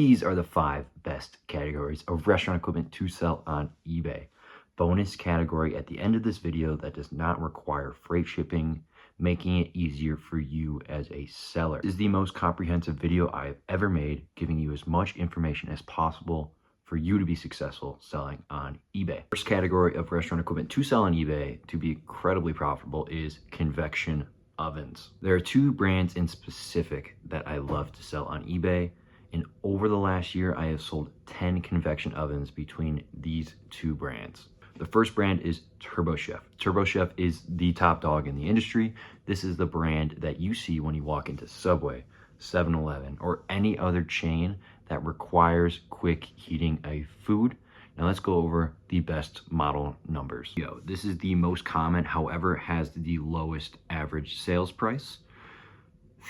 These are the 5 best categories of restaurant equipment to sell on eBay. Bonus category at the end of this video that does not require freight shipping, making it easier for you as a seller. This is the most comprehensive video I've ever made, giving you as much information as possible for you to be successful selling on eBay. First category of restaurant equipment to sell on eBay to be incredibly profitable is convection ovens. There are 2 brands in specific that I love to sell on eBay, and over the last year I have sold 10 convection ovens between these 2 brands. The first brand is TurboChef. TurboChef is the top dog in the industry. This is the brand that you see when you walk into Subway, 7-Eleven, or any other chain that requires quick heating of food. Now let's go over the best model numbers. This is the most common, however, has the lowest average sales price.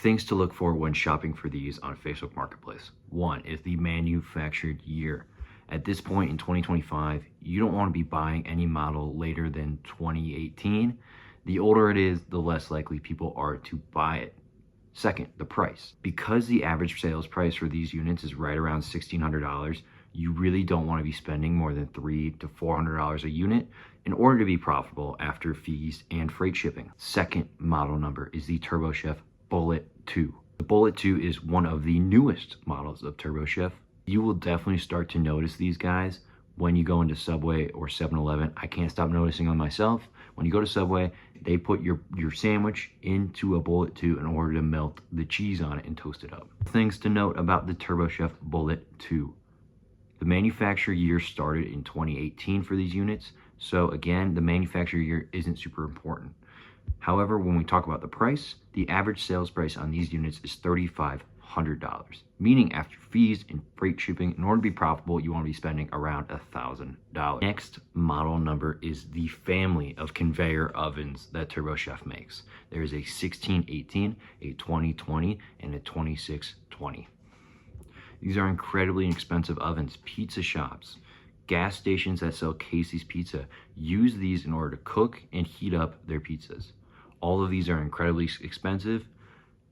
Things to look for when shopping for these on Facebook Marketplace. 1 is the manufactured year. At this point in 2025, you don't want to be buying any model later than 2018. The older it is, the less likely people are to buy it. Second, the price. Because the average sales price for these units is right around $1,600, you really don't want to be spending more than $300 to $400 a unit in order to be profitable after fees and freight shipping. Second model number is the TurboChef Bullet 2. The Bullet 2 is one of the newest models of TurboChef. You will definitely start to notice these guys when you go into Subway or 7-Eleven. I can't stop noticing them myself. When you go to Subway, they put your sandwich into a Bullet 2 in order to melt the cheese on it and toast it up. Things to note about the TurboChef Bullet 2. The manufacturer year started in 2018 for these units. So again, the manufacturer year isn't super important. However, when we talk about the price, the average sales price on these units is $3,500, meaning after fees and freight shipping, in order to be profitable, you want to be spending around $1,000. Next model number is the family of conveyor ovens that TurboChef makes. There is a 1618, a 2020, and a 2620. These are incredibly inexpensive ovens. Pizza shops, gas stations that sell Casey's Pizza use these in order to cook and heat up their pizzas. All of these are incredibly expensive.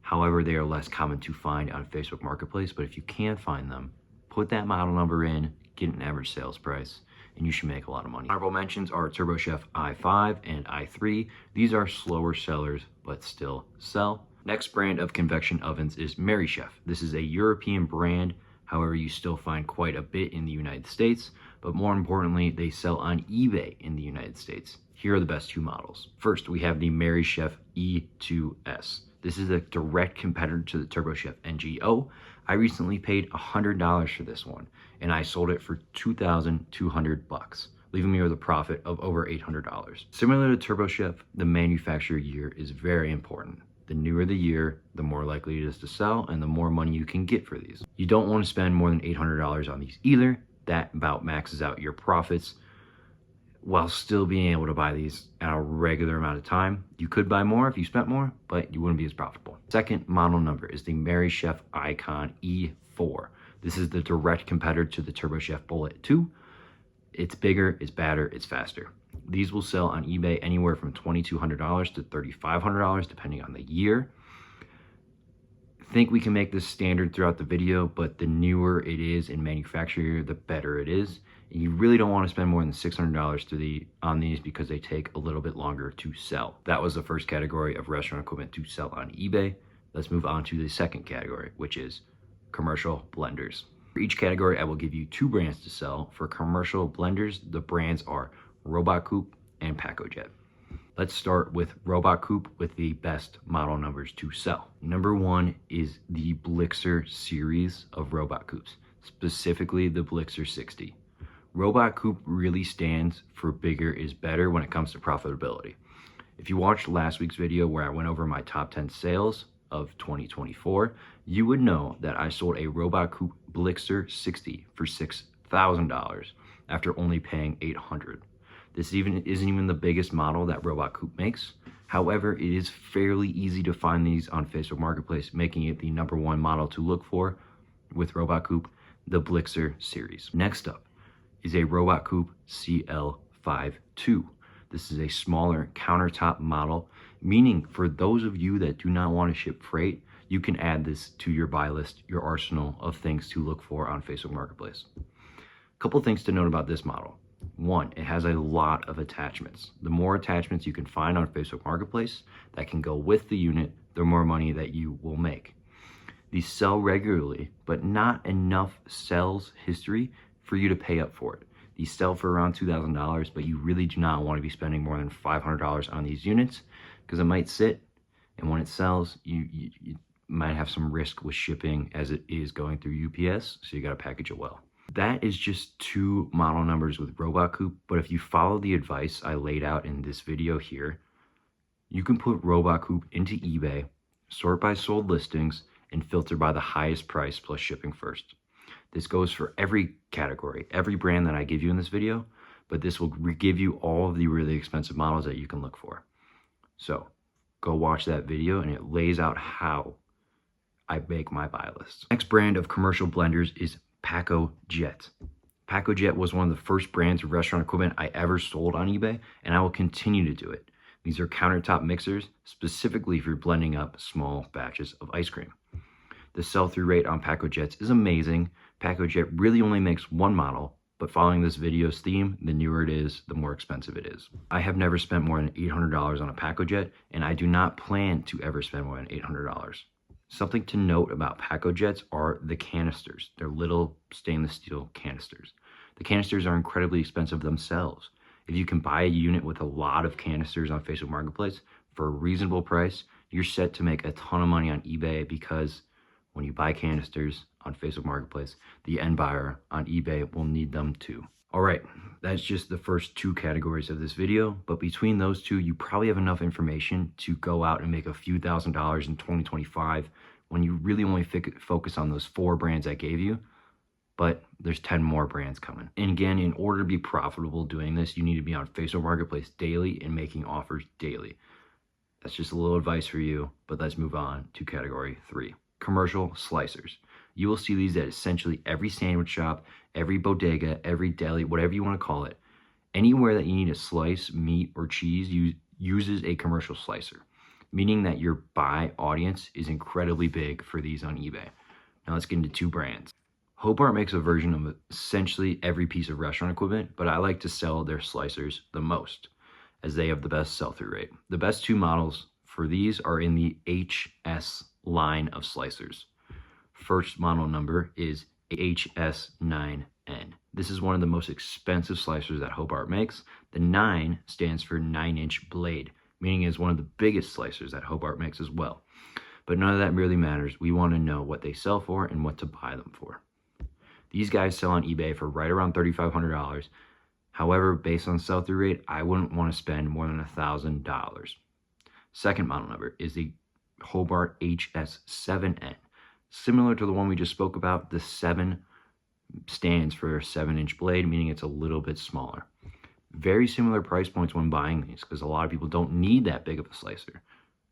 However, they are less common to find on Facebook Marketplace, but if you can find them, put that model number in, get an average sales price, and you should make a lot of money. Honorable mentions are TurboChef i5 and i3. These are slower sellers, but still sell. Next brand of convection ovens is MaryChef. This is a European brand. However, you still find quite a bit in the United States, but more importantly, they sell on eBay in the United States. Here are the best 2 models. First, we have the MaryChef E2S. This is a direct competitor to the TurboChef NGO. I recently paid $100 for this one, and I sold it for $2,200, leaving me with a profit of over $800. Similar to TurboChef, the manufacturer year is very important. The newer the year, the more likely it is to sell and the more money you can get for these. You don't want to spend more than $800 on these either. That about maxes out your profits while still being able to buy these at a regular amount of time. You could buy more if you spent more, but you wouldn't be as profitable. Second model number is the MaryChef Icon E4. This is the direct competitor to the TurboChef Bullet 2. It's bigger, it's badder, it's faster. These will sell on eBay anywhere from $2,200 to $3,500 depending on the year. I think we can make this standard throughout the video, but the newer it is in manufacturer, the better it is. And you really don't want to spend more than $600 on these because they take a little bit longer to sell. That was the first category of restaurant equipment to sell on eBay. Let's move on to the second category, which is commercial blenders. For each category, I will give you 2 brands to sell. For commercial blenders, the brands are Robot Coupe and PacoJet. Let's start with Robot Coupe with the best model numbers to sell. Number 1 is the Blixer series of Robot Coupes, specifically the Blixer 60. Robot Coupe really stands for bigger is better when it comes to profitability. If you watched last week's video where I went over my top 10 sales of 2024, you would know that I sold a Robot Coupe Blixer 60 for $6,000 after only paying $800. This isn't even the biggest model that Robot Coupe makes. However, it is fairly easy to find these on Facebook Marketplace, making it the number 1 model to look for with Robot Coupe, the Blixer series. Next up is a Robot Coupe CL52. This is a smaller countertop model, meaning for those of you that do not want to ship freight, you can add this to your buy list, your arsenal of things to look for on Facebook Marketplace. A couple things to note about this model. One, it has a lot of attachments. The more attachments you can find on Facebook Marketplace that can go with the unit, the more money that you will make. These sell regularly, but not enough sales history for you to pay up for it. These sell for around $2,000, but you really do not want to be spending more than $500 on these units because it might sit, and when it sells, you might have some risk with shipping as it is going through UPS, so you got to package it well. That is just 2 model numbers with Robot Coop, but if you follow the advice I laid out in this video here, you can put Robot Coop into eBay, sort by sold listings, and filter by the highest price plus shipping first. This goes for every category, every brand that I give you in this video, but this will give you all of the really expensive models that you can look for. So go watch that video and it lays out how I make my buy list. Next brand of commercial blenders is PacoJet. PacoJet was one of the first brands of restaurant equipment I ever sold on eBay, and I will continue to do it. These are countertop mixers, specifically for blending up small batches of ice cream. The sell-through rate on PacoJets is amazing. PacoJet really only makes one model, but following this video's theme, the newer it is, the more expensive it is. I have never spent more than $800 on a PacoJet, and I do not plan to ever spend more than $800. Something to note about PacoJets are the canisters. They're little stainless steel canisters. The canisters are incredibly expensive themselves. If you can buy a unit with a lot of canisters on Facebook Marketplace for a reasonable price, you're set to make a ton of money on eBay because when you buy canisters on Facebook Marketplace, the end buyer on eBay will need them too. All right, that's just the first 2 categories of this video, but between those 2, you probably have enough information to go out and make a few $1,000s in 2025 when you really only focus on those 4 brands I gave you, but there's 10 more brands coming. And again, in order to be profitable doing this, you need to be on Facebook Marketplace daily and making offers daily. That's just a little advice for you, but let's move on to category 3. Commercial slicers. You will see these at essentially every sandwich shop, every bodega, every deli, whatever you want to call it. Anywhere that you need to slice meat or cheese uses a commercial slicer, meaning that your buy audience is incredibly big for these on eBay. Now let's get into 2 brands. Hobart makes a version of essentially every piece of restaurant equipment, but I like to sell their slicers the most, as they have the best sell-through rate. The best 2 models for these are in the HS line of slicers. First model number is HS9N. This is one of the most expensive slicers that Hobart makes. The 9 stands for 9-inch blade, meaning it's one of the biggest slicers that Hobart makes as well. But none of that really matters. We want to know what they sell for and what to buy them for. These guys sell on eBay for right around $3,500. However, based on sell-through rate, I wouldn't want to spend more than $1,000. Second model number is the Hobart HS7N. Similar to the one we just spoke about, the 7 stands for a 7-inch blade, meaning it's a little bit smaller. Very similar price points when buying these because a lot of people don't need that big of a slicer.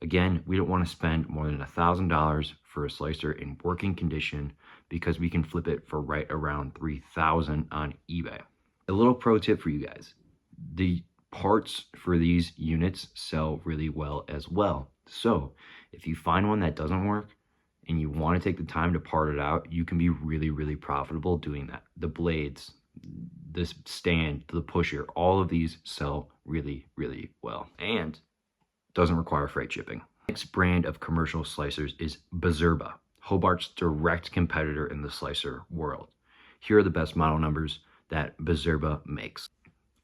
Again, we don't want to spend more than $1,000 for a slicer in working condition because we can flip it for right around $3,000 on eBay. A little pro tip for you guys. The parts for these units sell really well as well. So if you find one that doesn't work and you want to take the time to part it out, you can be really, really profitable doing that. The blades, this stand, the pusher, all of these sell really, really well and doesn't require freight shipping. Next brand of commercial slicers is Bazerba, Hobart's direct competitor in the slicer world. Here are the best model numbers that Bazerba makes.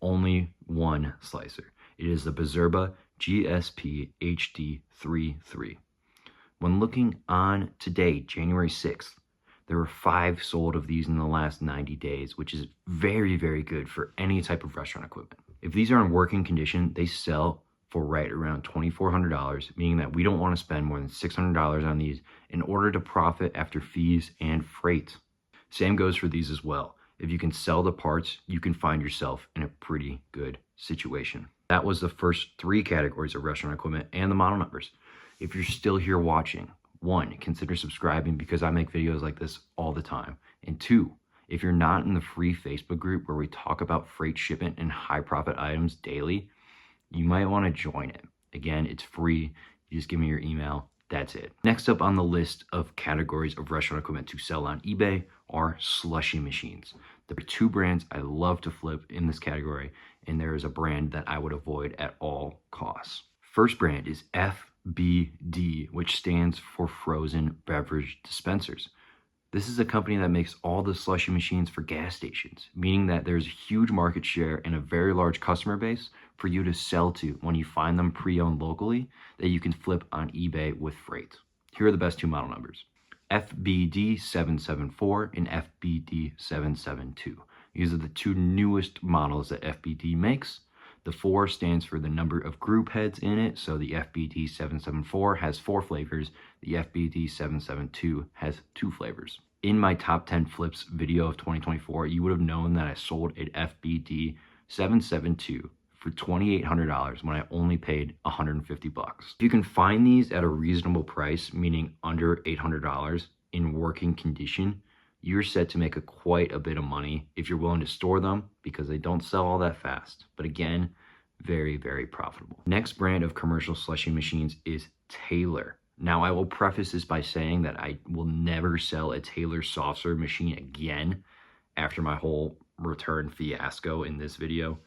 Only one slicer. It is the Bazerba GSP HD33. When looking on today, January 6th, there were 5 sold of these in the last 90 days, which is very, very good for any type of restaurant equipment. If these are in working condition, they sell for right around $2,400, meaning that we don't want to spend more than $600 on these in order to profit after fees and freight. Same goes for these as well. If you can sell the parts, you can find yourself in a pretty good situation. That was the first 3 categories of restaurant equipment and the model numbers. If you're still here watching, 1, consider subscribing because I make videos like this all the time. And 2, if you're not in the free Facebook group where we talk about freight shipment and high profit items daily, you might want to join it. Again, it's free. You just give me your email That's it. Next up on the list of categories of restaurant equipment to sell on eBay are slushy machines. There are two brands I love to flip in this category, and there is a brand that I would avoid at all costs. First brand is FBD, which stands for Frozen Beverage Dispensers. This is a company that makes all the slushy machines for gas stations, meaning that there's a huge market share and a very large customer base for you to sell to when you find them pre-owned locally that you can flip on eBay with freight. Here are the best two model numbers: FBD774 and FBD772. These are the two newest models that FBD makes. The 4 stands for the number of group heads in it, so the FBD774 has 4 flavors, the FBD772 has 2 flavors. In my top 10 flips video of 2024, you would have known that I sold an FBD772 for $2,800 when I only paid $150. If you can find these at a reasonable price, meaning under $800 in working condition, you're set to make quite a bit of money if you're willing to store them, because they don't sell all that fast. But again, very, very profitable. Next brand of commercial slushy machines is Taylor. Now, I will preface this by saying that I will never sell a Taylor soft serve machine again after my whole return fiasco in this video.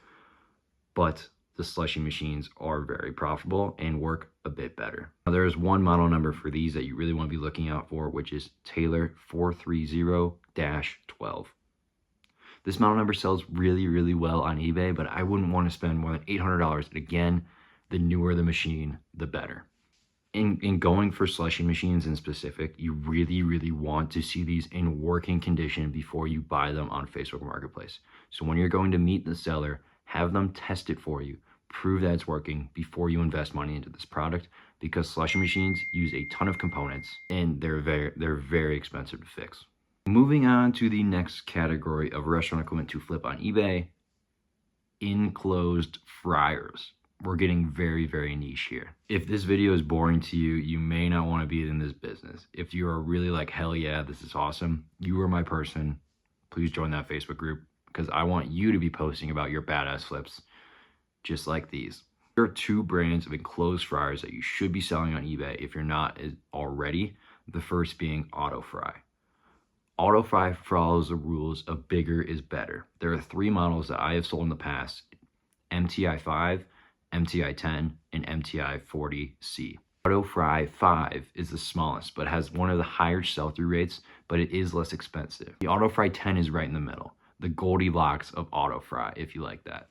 But the slushy machines are very profitable and work a bit better. Now, there is one model number for these that you really want to be looking out for, which is Taylor 430-12. This model number sells really, really well on eBay, but I wouldn't want to spend more than $800. And again, the newer the machine, the better. In going for slushy machines in specific, you really, really want to see these in working condition before you buy them on Facebook Marketplace. So when you're going to meet the seller, have them test it for you, prove that it's working before you invest money into this product, because slushy machines use a ton of components and they're very expensive to fix. Moving on to the next category of restaurant equipment to flip on eBay, enclosed fryers. We're getting very, very niche here. If this video is boring to you, you may not want to be in this business. If you are really like, hell yeah, this is awesome, you are my person, please join that Facebook group, because I want you to be posting about your badass flips just like these. There are two brands of enclosed fryers that you should be selling on eBay if you're not already. The first being AutoFry. AutoFry follows the rules of bigger is better. There are 3 models that I have sold in the past: MTI 5, MTI 10, and MTI 40C. AutoFry 5 is the smallest, but has one of the higher sell-through rates, but it is less expensive. The AutoFry 10 is right in the middle, the Goldilocks of AutoFry, if you like that.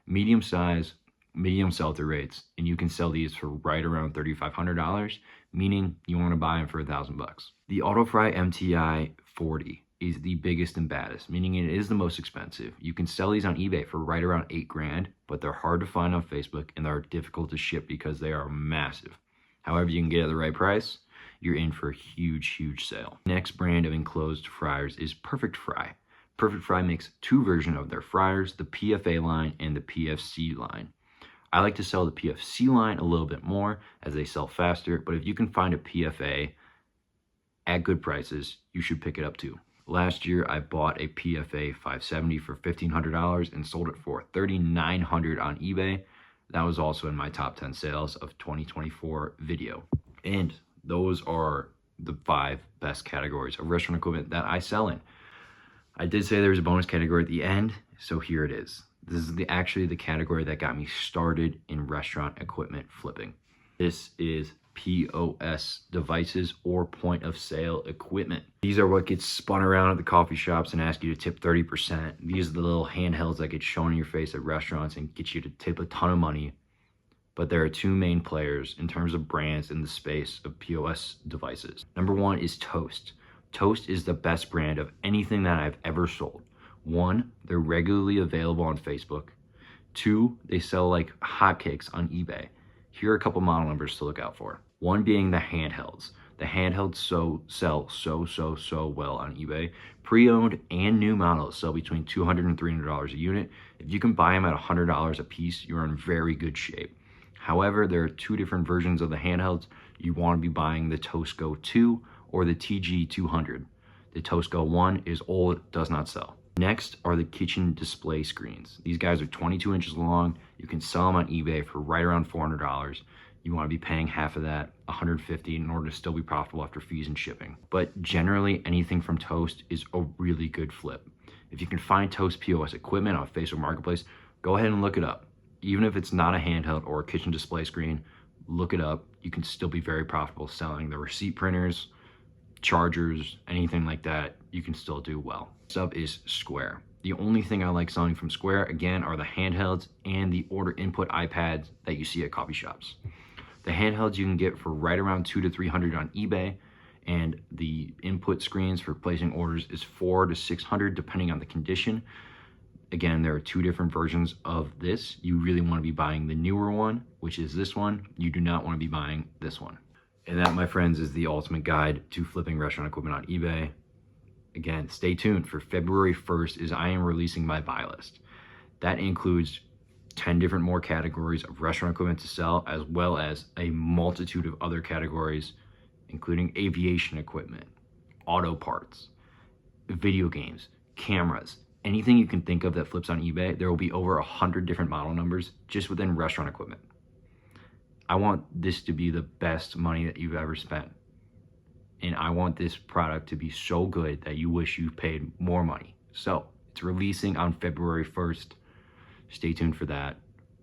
Medium size, medium sell-through rates, and you can sell these for right around $3,500, meaning you want to buy them for $1,000. The AutoFry MTI 40 is the biggest and baddest, meaning it is the most expensive. You can sell these on eBay for right around $8 grand, but they're hard to find on Facebook and they're difficult to ship because they are massive. However, you can get at the right price, you're in for a huge, huge sale. Next brand of enclosed fryers is Perfect Fry. Perfect Fry makes 2 versions of their fryers, the PFA line and the PFC line. I like to sell the PFC line a little bit more as they sell faster, but if you can find a PFA at good prices, you should pick it up too. Last year, I bought a PFA 570 for $1,500 and sold it for $3,900 on eBay. That was also in my top 10 sales of 2024 video. And those are the 5 best categories of restaurant equipment that I sell in. I did say there was a bonus category at the end, so here it is. This is actually the category that got me started in restaurant equipment flipping. This is POS devices, or point of sale equipment. These are what gets spun around at the coffee shops and ask you to tip 30%. These are the little handhelds that get shown in your face at restaurants and get you to tip a ton of money. But there are 2 main players in terms of brands in the space of POS devices. Number 1 is Toast. Toast is the best brand of anything that I've ever sold. 1, they're regularly available on Facebook. 2, they sell like hotcakes on eBay. Here are a couple model numbers to look out for. 1 being the handhelds. The handhelds sell so well on eBay. Pre-owned and new models sell between $200 and $300 a unit. If you can buy them at $100 a piece, you're in very good shape. However, there are 2 different versions of the handhelds. You want to be buying the Toast Go 2 or the TG200. The Toast Go 1 is old, does not sell. Next are the kitchen display screens. These guys are 22 inches long. You can sell them on eBay for right around $400. you want to be paying half of that, $150, in order to still be profitable after fees and shipping. But generally, anything from Toast is a really good flip. If you can find Toast POS equipment on Facebook Marketplace, go ahead and look it up. Even if it's not a handheld or a kitchen display screen, look it up. You can still be very profitable selling the receipt printers, chargers, anything like that. You can still do well. Next up is Square. The only thing I like selling from Square, again, are the handhelds and the order input iPads that you see at coffee shops. The handhelds you can get for right around $200 to $300 on eBay, and the input screens for placing orders is $400 to $600 depending on the condition. Again, there are two different versions of this. You really want to be buying the newer one, which is this one. You do not want to be buying this one. And that, my friends, is the ultimate guide to flipping restaurant equipment on eBay. Again, stay tuned for February 1st as I am releasing my buy list. That includes 10 different more categories of restaurant equipment to sell, as well as a multitude of other categories, including aviation equipment, auto parts, video games, cameras, anything you can think of that flips on eBay. There will be over 100 different model numbers just within restaurant equipment. I want this to be the best money that you've ever spent. And I want this product to be so good that you wish you paid more money. So it's releasing on February 1st. Stay tuned for that.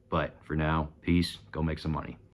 But for now, peace. Go make some money.